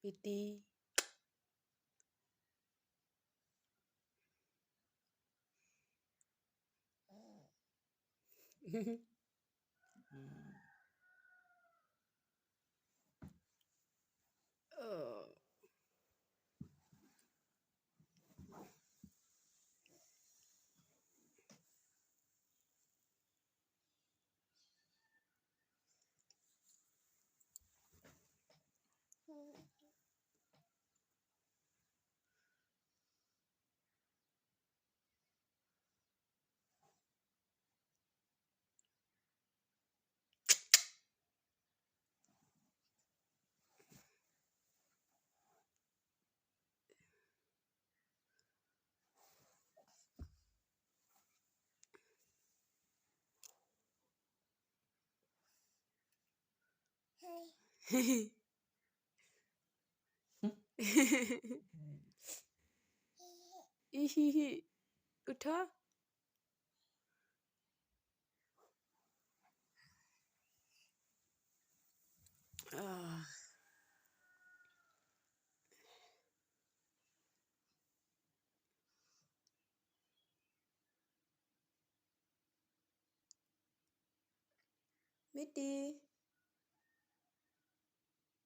ପିଟି इही उठा मिट्टी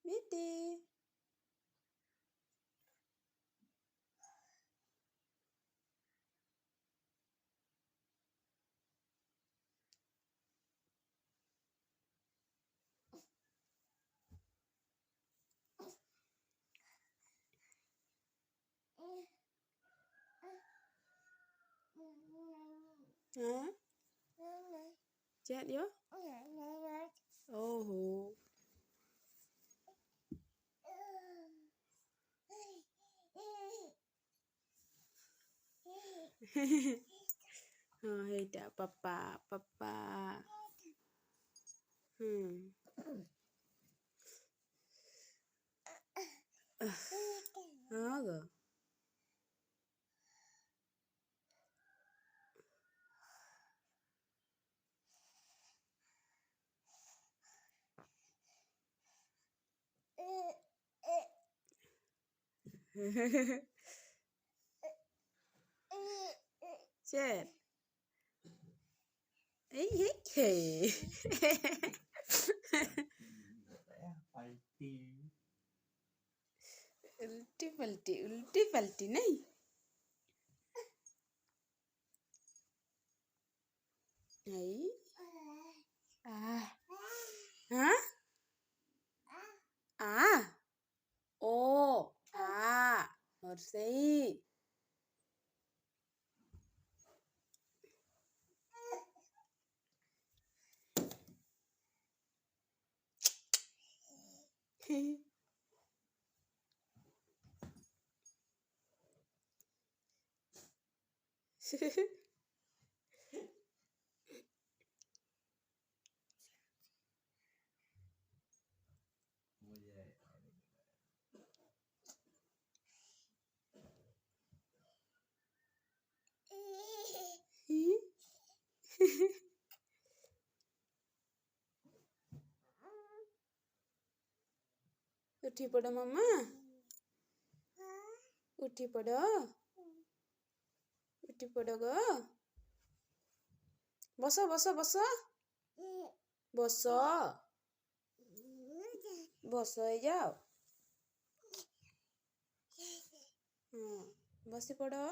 मिट्टी हाँ chết vô oh hey đã papa papa đó rồi chết ấy hí उल्टी पलटी नहीं नहीं हाँ ओ और सही उठी पड़ो मम्मा उठी पड़ो गो बस बस बस बस बस जाओ बसी पड़ो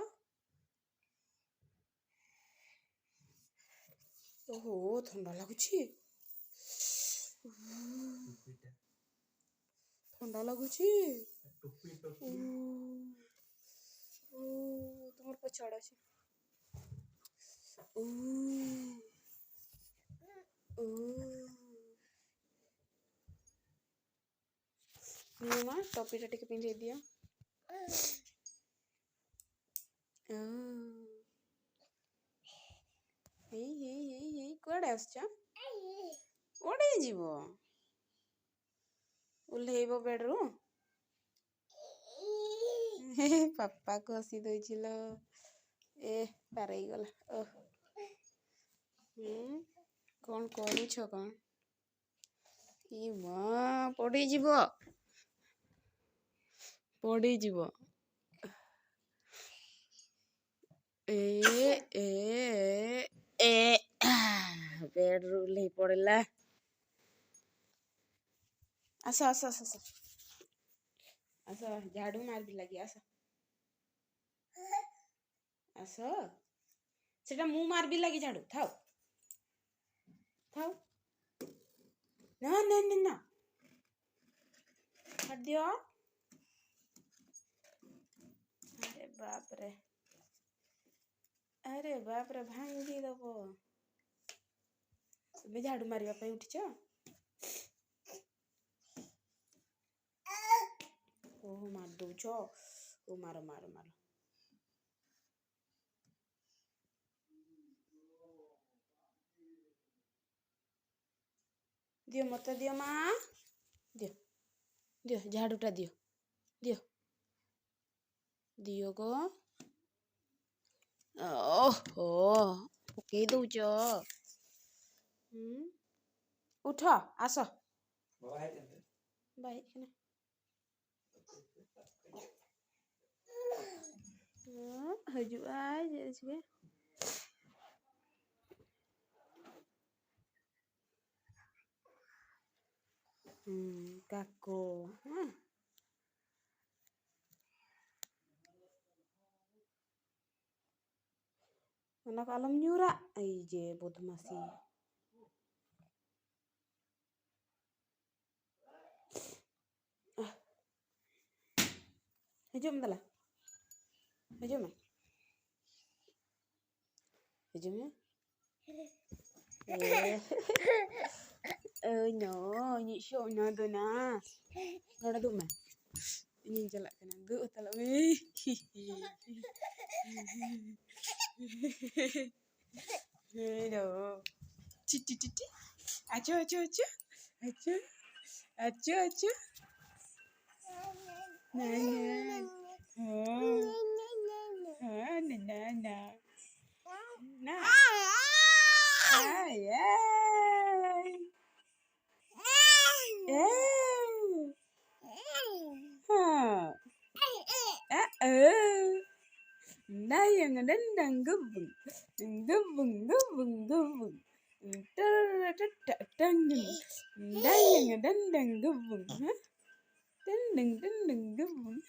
ओहो ठंडा लगुची ठंडा लगुची तुम्हारे पछाड़ा छे माँ टोपी टे पिंधे दिया कुआड़े आसछ ओडे जीव उल्हेब बेड्रु पापा को हसी दइछिलो ए पारई गला कौन करूछ कौन ई माँ पड़ी जीव ପଡ଼ିଯିବ। ଏ ଏ ଏ ବେଡରୁ ଓହ୍ଲେଇ ପଡ଼ିଲା। ଆସ ଆସ ଆସ ଆସ ଆସ ଝାଡ଼ୁ ମାରିବି ଲାଗି ଆସ ଆସ ସେଟା ମୁଁ ମାରିବି ଲାଗି ଝାଡ଼ୁ ଥାଉ ଥାଉ ନା ନା ନା ନା ଖାଦ୍ୟ ଆରେ ବାପରେ ଭାଙ୍ଗି ଦବ। ଏବେ ଝାଡ଼ୁ ମାରିବା ପାଇଁ ଉଠିଛ? ଓହୋ ମାରି ଦଉଛ। ଓ ମାର ମାର ମାର। ଦିଅ ମତେ ଦିଅ ମା। ଦିଅ ଦିଅ ଝାଡ଼ୁଟା ଦିଅ ଦିଅ ଦିଅ ଗୋ। ଓହୋ ପକେଇ ଦଉଛ। ଉଠ ଆସ Bai ହଜୁଆ କାको anak alam nyura aja buat masih hujum telah hujum hujumnya no nhị show nó tôi na nó đã đụng mày nhìn trở lại cái nàng gỡ ta lại đồ chi chi chi chi achu achu achu achu achu achu nè nè nè nè nè ai ai đây yang đến đang gubung gubung gubung gubung đây yang đến đang gubung đến gubung